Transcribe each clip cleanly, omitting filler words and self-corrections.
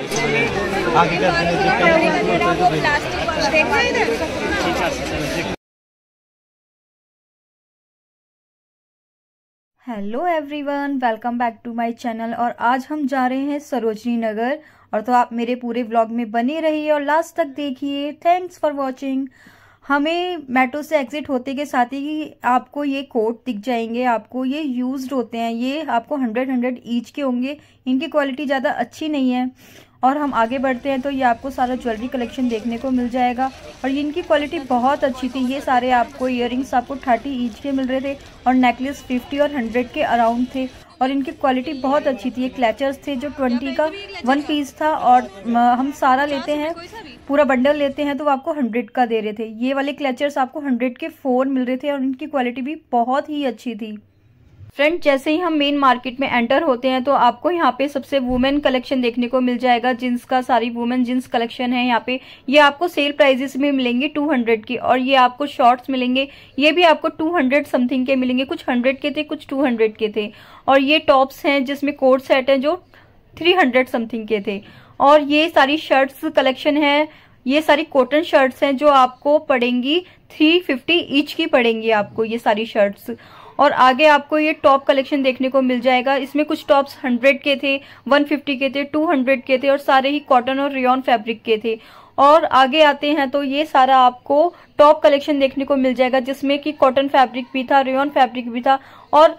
आगे hello everyone, welcome back to my channel. और आज हम जा रहे हैं सरोजनी नगर। और तो आप मेरे पूरे व्लॉग में बने रहिए और लास्ट तक देखिए। Thanks for watching. हमें मेट्रो से एग्जिट होते के साथ ही आपको ये कोट दिख जाएंगे। आपको ये यूज्ड होते हैं, ये आपको 100 ईच के होंगे। इनकी क्वालिटी ज़्यादा अच्छी नहीं है। और हम आगे बढ़ते हैं तो ये आपको सारा ज्वेलरी कलेक्शन देखने को मिल जाएगा। और इनकी क्वालिटी बहुत अच्छी थी। ये सारे आपको इयररिंग्स आपको 30 ईच के मिल रहे थे और नेकलेस 50 और 100 के अराउंड थे। और इनकी क्वालिटी बहुत अच्छी थी। ये क्लचर्स थे जो 20 का 1 पीस था। और हम सारा लेते हैं, पूरा बंडल लेते हैं तो वो आपको 100 का दे रहे थे। ये वाले क्लचर्स आपको 100 के 4 मिल रहे थे और इनकी क्वालिटी भी बहुत ही अच्छी थी। फ्रेंड, जैसे ही हम मेन मार्केट में एंटर होते हैं तो आपको यहाँ पे सबसे वुमेन कलेक्शन देखने को मिल जाएगा। जींस का सारी वुमेन जींस कलेक्शन है यहाँ पे। ये आपको सेल प्राइजेस में मिलेंगे 200 की। और ये आपको शॉर्ट्स मिलेंगे, ये भी आपको 200 समथिंग के मिलेंगे। कुछ 100 के थे, कुछ 200 के थे। और ये टॉप्स हैं जिसमें कोट सेट है जो 300 समथिंग के थे। और ये सारी शर्ट्स कलेक्शन है, ये सारी कॉटन शर्ट्स हैं जो आपको पड़ेंगी 350 ईच की पड़ेंगी आपको ये सारी शर्ट्स। और आगे आपको ये टॉप कलेक्शन देखने को मिल जाएगा। इसमें कुछ टॉप्स 100 के थे, 150 के थे, 200 के थे और सारे ही कॉटन और रेयॉन फैब्रिक के थे। और आगे आते हैं तो ये सारा आपको टॉप कलेक्शन देखने को मिल जाएगा जिसमें कि कॉटन फैब्रिक भी था, रेयॉन फैब्रिक भी था और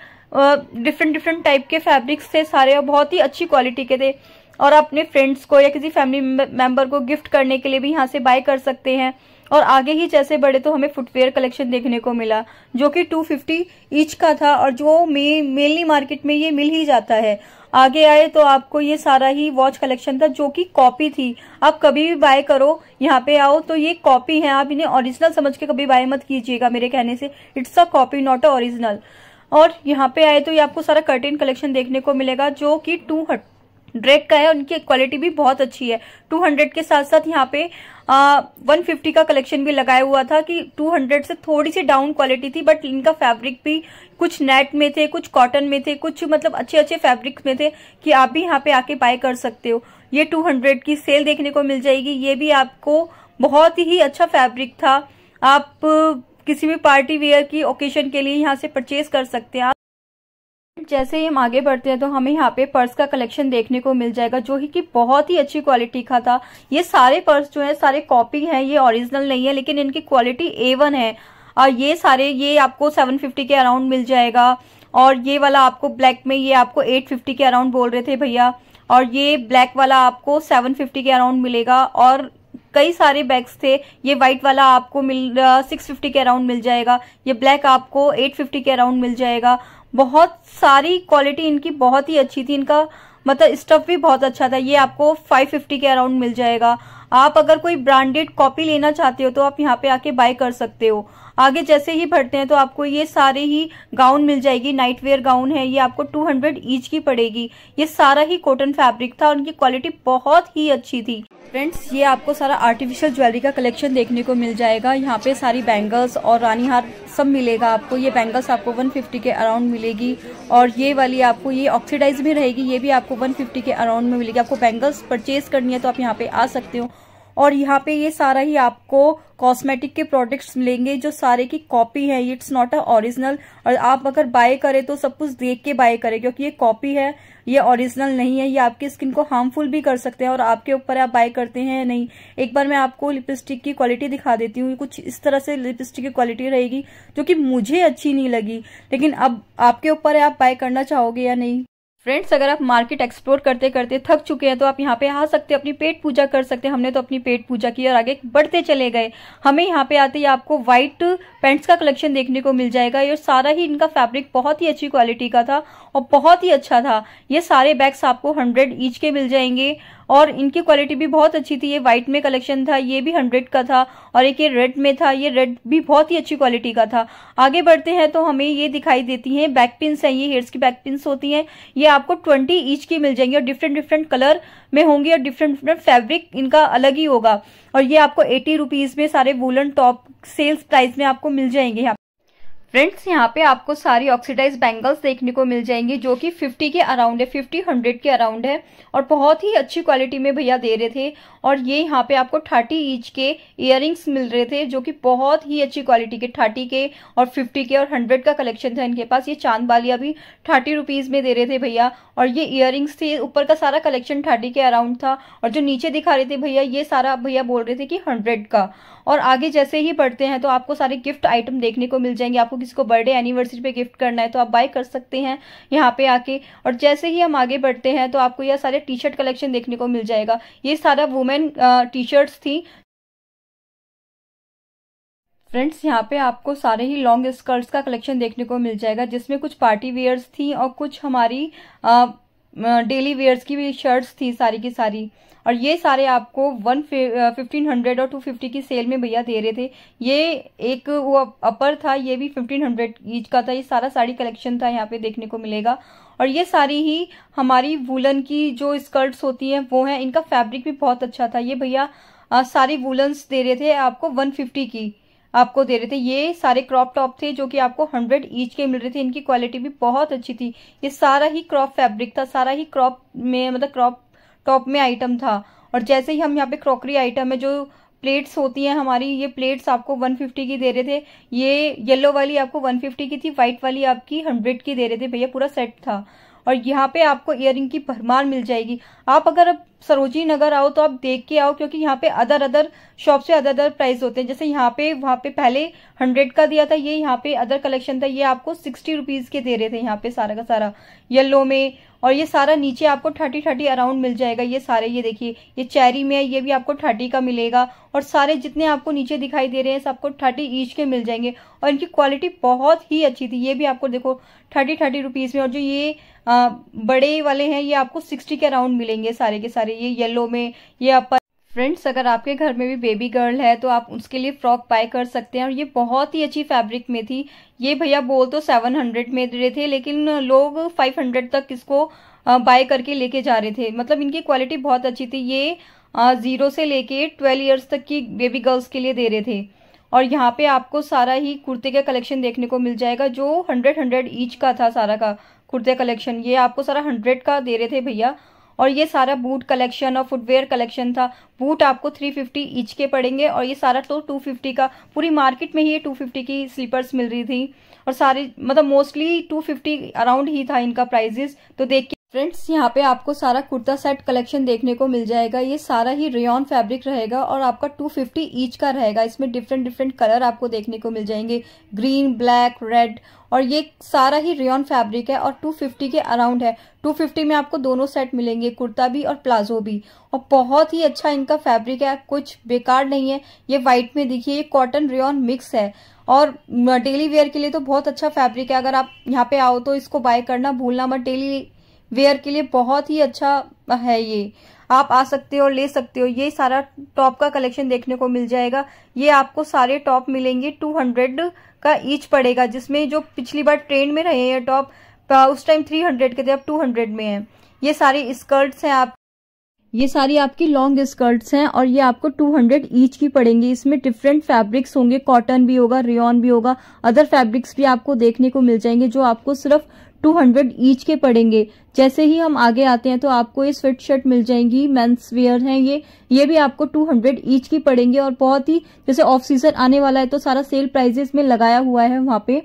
डिफरेंट टाइप के फैब्रिक्स थे सारे और बहुत ही अच्छी क्वालिटी के थे। और अपने फ्रेंड्स को या किसी फैमिली मेंबर को गिफ्ट करने के लिए भी यहाँ से बाय कर सकते हैं। और आगे ही जैसे बढ़े तो हमें फुटवेयर कलेक्शन देखने को मिला जो कि 250 ईच का था और जो मेनली मार्केट में ये मिल ही जाता है। आगे आए तो आपको ये सारा ही वॉच कलेक्शन था जो कि कॉपी थी। आप कभी भी बाय करो, यहाँ पे आओ तो ये कॉपी है, आप इन्हें ओरिजिनल समझ के कभी बाय मत कीजिएगा मेरे कहने से। It's a copy, not a original. और यहाँ पे आए तो ये आपको सारा कर्टेन कलेक्शन देखने को मिलेगा जो कि 200 का है। उनकी क्वालिटी भी बहुत अच्छी है। 200 के साथ साथ यहाँ पे 150 का कलेक्शन भी लगाया हुआ था कि 200 से थोड़ी सी डाउन क्वालिटी थी। बट इनका फैब्रिक भी कुछ नेट में थे, कुछ कॉटन में थे, कुछ मतलब अच्छे फैब्रिक्स में थे कि आप भी यहाँ पे आके बाय कर सकते हो। ये 200 की सेल देखने को मिल जाएगी। ये भी आपको बहुत ही अच्छा फैब्रिक था। आप किसी भी पार्टी वेयर की ओकेजन के लिए यहाँ से परचेज कर सकते हैं। जैसे ही हम आगे बढ़ते हैं तो हमें यहाँ पे पर्स का कलेक्शन देखने को मिल जाएगा जो कि बहुत ही अच्छी क्वालिटी का था। ये सारे पर्स जो है सारे कॉपी हैं, ये ओरिजिनल नहीं है लेकिन इनकी क्वालिटी A1 है। और ये सारे ये आपको 750 के अराउंड मिल जाएगा। और ये वाला आपको ब्लैक में ये आपको 850 के अराउंड बोल रहे थे भैया। और ये ब्लैक वाला आपको 750 के अराउंड मिलेगा। और कई सारे बैग्स थे। ये व्हाइट वाला आपको 650 के अराउंड मिल जाएगा। ये ब्लैक आपको 850 के अराउंड मिल जाएगा। बहुत सारी क्वालिटी इनकी बहुत ही अच्छी थी। इनका मतलब स्टफ भी बहुत अच्छा था। ये आपको 550 के अराउंड मिल जाएगा। आप अगर कोई ब्रांडेड कॉपी लेना चाहते हो तो आप यहाँ पे आके बाय कर सकते हो। आगे जैसे ही बढ़ते हैं तो आपको ये सारे ही गाउन मिल जाएगी। नाइट वेयर गाउन है, ये आपको 200 ईच की पड़ेगी। ये सारा ही कॉटन फैब्रिक था और उनकी क्वालिटी बहुत ही अच्छी थी। फ्रेंड्स, ये आपको सारा आर्टिफिशियल ज्वेलरी का कलेक्शन देखने को मिल जाएगा। यहाँ पे सारी बैंगल्स और रानी हार सब मिलेगा आपको। ये बैंगल्स आपको 150 के अराउंड मिलेगी। और ये वाली आपको ये ऑक्सीडाइज में रहेगी, ये भी आपको 150 के अराउंड में मिलेगी। आपको बैंगल्स परचेज करनी है तो आप यहाँ पे आ सकते हो। और यहाँ पे ये सारा ही आपको कॉस्मेटिक के प्रोडक्ट्स मिलेंगे जो सारे की कॉपी है। It's not a original. और आप अगर बाय करें तो सब कुछ देख के बाय करें क्योंकि ये कॉपी है, ये ओरिजिनल नहीं है। ये आपकी स्किन को हार्मफुल भी कर सकते हैं और आपके ऊपर आप बाय करते हैं या नहीं। एक बार मैं आपको लिपस्टिक की क्वालिटी दिखा देती हूँ। कुछ इस तरह से लिपस्टिक की क्वालिटी रहेगी जो कि मुझे अच्छी नहीं लगी, लेकिन अब आपके ऊपर है आप बाय करना चाहोगे या नहीं। फ्रेंड्स, अगर आप मार्केट एक्सप्लोर करते करते थक चुके हैं तो आप यहाँ पे आ सकते हो, अपनी पेट पूजा कर सकते हैं। हमने तो अपनी पेट पूजा की और आगे बढ़ते चले गए। हमें यहाँ पे आते ही आपको व्हाइट पैंट्स का कलेक्शन देखने को मिल जाएगा। ये सारा ही इनका फैब्रिक बहुत ही अच्छी क्वालिटी का था और बहुत ही अच्छा था। ये सारे बैग्स आपको 100 ईच के मिल जाएंगे और इनकी क्वालिटी भी बहुत अच्छी थी। ये व्हाइट में कलेक्शन था, ये भी 100 का था। और एक ये रेड में था, ये रेड भी बहुत ही अच्छी क्वालिटी का था। आगे बढ़ते हैं तो हमें ये दिखाई देती हैं बैक पिन्स हैं। ये हेयर्स की बैक पिन्स होती हैं। ये आपको 20 ईच की मिल जाएंगी और डिफरेंट कलर में होंगी और डिफरेंट फैब्रिक इनका अलग ही होगा। और ये आपको 80 रुपीज में सारे वूलन टॉप सेल्स प्राइस में आपको मिल जाएंगे। यहाँ फ्रेंड्स यहाँ पे आपको सारी ऑक्सीडाइज बैंगल्स देखने को मिल जाएंगी जो कि 50 के अराउंड है, 50-100 के अराउंड है और बहुत ही अच्छी क्वालिटी में भैया दे रहे थे। और ये यहाँ पे आपको 30 ईच के इयररिंग्स मिल रहे थे जो कि बहुत ही अच्छी क्वालिटी के, 30 के और 50 के और 100 का कलेक्शन था इनके पास। ये चांद वालिया भी 30 रुपीज में दे रहे थे भैया और ये इयररिंग्स थे। ऊपर का सारा कलेक्शन 30 के अराउंड था और जो नीचे दिखा रहे थे भैया ये सारा भैया बोल रहे थे कि 100 का। और आगे जैसे ही बढ़ते हैं तो आपको सारे गिफ्ट आइटम देखने को मिल जाएंगे। आपको किसी को बर्थडे एनिवर्सरी पे गिफ्ट करना है तो आप बाय कर सकते हैं यहाँ पे आके। और जैसे ही हम आगे बढ़ते हैं तो आपको यह सारे टी शर्ट कलेक्शन देखने को मिल जाएगा। ये सारा वुमेन टी शर्ट्स थी। फ्रेंड्स यहाँ पे आपको सारे ही लॉन्ग स्कर्ट्स का कलेक्शन देखने को मिल जाएगा जिसमें कुछ पार्टी वेयर्स थी और कुछ हमारी डेली वेयर्स की भी शर्ट्स थी सारी की सारी। और ये सारे आपको 1500 और 250 की सेल में भैया दे रहे थे। ये एक वो अपर था, ये भी 1500 ईच का था। ये सारा साड़ी कलेक्शन था यहाँ पे देखने को मिलेगा। और ये सारी ही हमारी वुलन की जो स्कर्ट्स होती हैं वो है। इनका फैब्रिक भी बहुत अच्छा था। ये भैया सारी वुलन्स दे रहे थे आपको 150 की आपको दे रहे थे। ये सारे क्रॉप टॉप थे जो कि आपको 100 ईच के मिल रहे थे। इनकी क्वालिटी भी बहुत अच्छी थी। ये सारा ही क्रॉप फैब्रिक था, सारा ही क्रॉप में मतलब क्रॉप टॉप में आइटम था। और जैसे ही हम यहाँ पे क्रॉकरी आइटम है जो प्लेट्स होती हैं हमारी, ये प्लेट्स आपको 150 की दे रहे थे। ये येलो वाली आपको 150 की थी, व्हाइट वाली आपकी 100 की दे रहे थे भैया। पूरा सेट था। और यहाँ पे आपको इयररिंग की भरमार मिल जाएगी। आप अगर अब सरोजनी नगर आओ तो आप देख के आओ क्योंकि यहाँ पे अदर शॉप से अदर प्राइस होते हैं। जैसे यहाँ पे वहां पे पहले 100 का दिया था, ये यहाँ पे अदर कलेक्शन था, ये आपको 60 रुपीज के दे रहे थे यहाँ पे सारा का सारा येलो में। और ये सारा नीचे आपको 30 अराउंड मिल जाएगा। ये सारे ये देखिए ये चेरी में है, ये भी आपको 30 का मिलेगा। और सारे जितने आपको नीचे दिखाई दे रहे हैं सबको 30 ईच के मिल जाएंगे और इनकी क्वालिटी बहुत ही अच्छी थी। ये भी आपको देखो 30 रुपीज में। और जो ये बड़े वाले हैं ये आपको 60 के अराउंड मिलेंगे सारे के सारे। ये येलो में ये अपर। फ्रेंड्स अगर आपके घर में भी बेबी गर्ल है तो आप उसके लिए फ्रॉक बाय कर सकते हैं। और ये बहुत ही अच्छी फैब्रिक में थी। ये भैया बोल तो 700 में दे रहे थे लेकिन लोग 500 तक इसको बाय करके लेके जा रहे थे। मतलब इनकी क्वालिटी बहुत अच्छी थी। ये 0 से लेके 12 ईयर्स तक की बेबी गर्ल्स के लिए दे रहे थे। और यहाँ पे आपको सारा ही कुर्ते का कलेक्शन देखने को मिल जाएगा जो 100 ईच का था सारा का कुर्ते कलेक्शन। ये आपको सारा 100 का दे रहे थे भैया। और ये सारा बूट कलेक्शन और फुटवेयर कलेक्शन था। बूट आपको 350 ईच के पड़ेंगे और ये सारा तो 250 का। पूरी मार्केट में ही ये 250 की स्लीपर्स मिल रही थी और सारे मतलब मोस्टली 250 अराउंड ही था इनका प्राइजेस। तो देख के फ्रेंड्स यहाँ पे आपको सारा कुर्ता सेट कलेक्शन देखने को मिल जाएगा। ये सारा ही रेयॉन फैब्रिक रहेगा और आपका 250 ईच का रहेगा। इसमें डिफरेंट कलर आपको देखने को मिल जाएंगे, ग्रीन, ब्लैक, रेड। और ये सारा ही रेयॉन फैब्रिक है और 250 के अराउंड है। 250 में आपको दोनों सेट मिलेंगे, कुर्ता भी और प्लाजो भी। और बहुत ही अच्छा इनका फैब्रिक है, कुछ बेकार नहीं है। ये व्हाइट में देखिए ये कॉटन रेयॉन मिक्स है और डेली वेयर के लिए तो बहुत अच्छा फैब्रिक है। अगर आप यहाँ पे आओ तो इसको बाय करना भूलना मत। डेली वेयर के लिए बहुत ही अच्छा है। ये आप आ सकते हो और ले सकते हो। ये सारा टॉप का कलेक्शन देखने को मिल जाएगा। ये आपको सारे टॉप मिलेंगे 200 का ईच पड़ेगा, जिसमें जो पिछली बार ट्रेंड में रहे हैं टॉप उस टाइम 300 के थे, अब 200 में है। ये सारी स्कर्ट्स हैं आप, ये सारी आपकी लॉन्ग स्कर्ट्स हैं और ये आपको 200 ईच की पड़ेंगी। इसमें डिफरेंट फैब्रिक्स होंगे, कॉटन भी होगा, रेयॉन भी होगा, अदर फैब्रिक्स भी आपको देखने को मिल जाएंगे जो आपको सिर्फ 200 ईच के पड़ेंगे। जैसे ही हम आगे आते हैं तो आपको ये स्वेट शर्ट मिल जाएंगी, मेंस वेयर हैं ये भी आपको 200 ईच की पड़ेंगे। और बहुत ही जैसे ऑफ सीजन आने वाला है तो सारा सेल प्राइजेस में लगाया हुआ है वहां पे।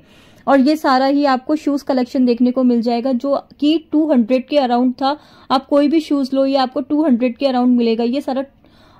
और ये सारा ही आपको शूज कलेक्शन देखने को मिल जाएगा जो कि 200 के अराउंड था। आप कोई भी शूज लो ये आपको 200 के अराउंड मिलेगा। ये सारा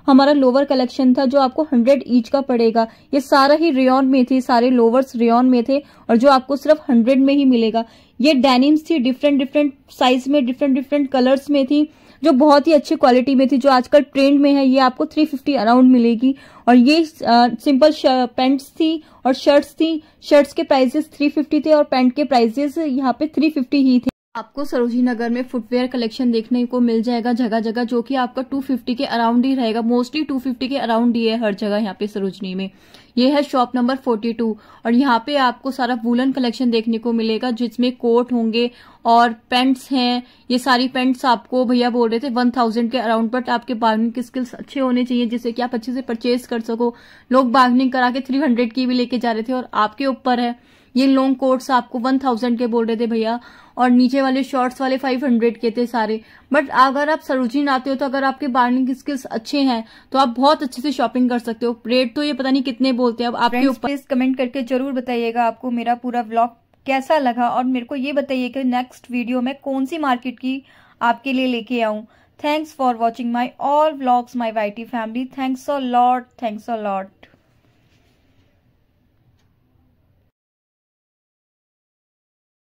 हमारा लोवर कलेक्शन था जो आपको 100 ईच का पड़ेगा। ये सारा ही रेयॉन में थे, सारे लोवर्स रेयॉन में थे और जो आपको सिर्फ 100 में ही मिलेगा। ये डेनिम्स थी, डिफरेंट साइज में, डिफरेंट कलर्स में थी जो बहुत ही अच्छी क्वालिटी में थी, जो आजकल ट्रेंड में है। ये आपको 350 अराउंड मिलेगी। और ये सिंपल पैंट्स थी और शर्ट्स थी। शर्ट्स के प्राइसेस 350 थे और पैंट के प्राइसेस यहाँ पे 350 ही थे। आपको सरोजनी नगर में फुटवेयर कलेक्शन देखने को मिल जाएगा जगह जगह, जो कि आपका 250 के अराउंड ही रहेगा। मोस्टली 250 के अराउंड ही है हर जगह यहाँ पे सरोजनी में। ये है शॉप नंबर 42 और यहाँ पे आपको सारा वूलन कलेक्शन देखने को मिलेगा जिसमें कोट होंगे और पेंट्स हैं। ये सारी पेंट्स आपको भैया बोल रहे थे 1000 के अराउंड, बट आपके बार्गेनिंग के स्किल्स अच्छे होने चाहिए जिससे कि आप अच्छे से परचेज कर सको। लोग बार्गेनिंग करा के 300 की भी लेके जा रहे थे और आपके ऊपर है ये लॉन्ग कोट्स आपको 1000 के बोल रहे थे भैया, और नीचे वाले शॉर्ट्स वाले 500 के थे सारे। बट अगर आप सरोजिनी आते हो तो अगर आपके बार्गेनिंग स्किल्स अच्छे हैं तो आप बहुत अच्छे से शॉपिंग कर सकते हो। रेट तो ये पता नहीं कितने बोलते हैं, अब आपके ऊपर। प्लीज कमेंट करके जरूर बताइएगा आपको मेरा पूरा व्लॉग कैसा लगा, और मेरे को ये बताइए कि नेक्स्ट वीडियो में कौन सी मार्केट की आपके लिए लेके आऊं। Thanks for watching my all vlogs my YT family. Thanks a lot.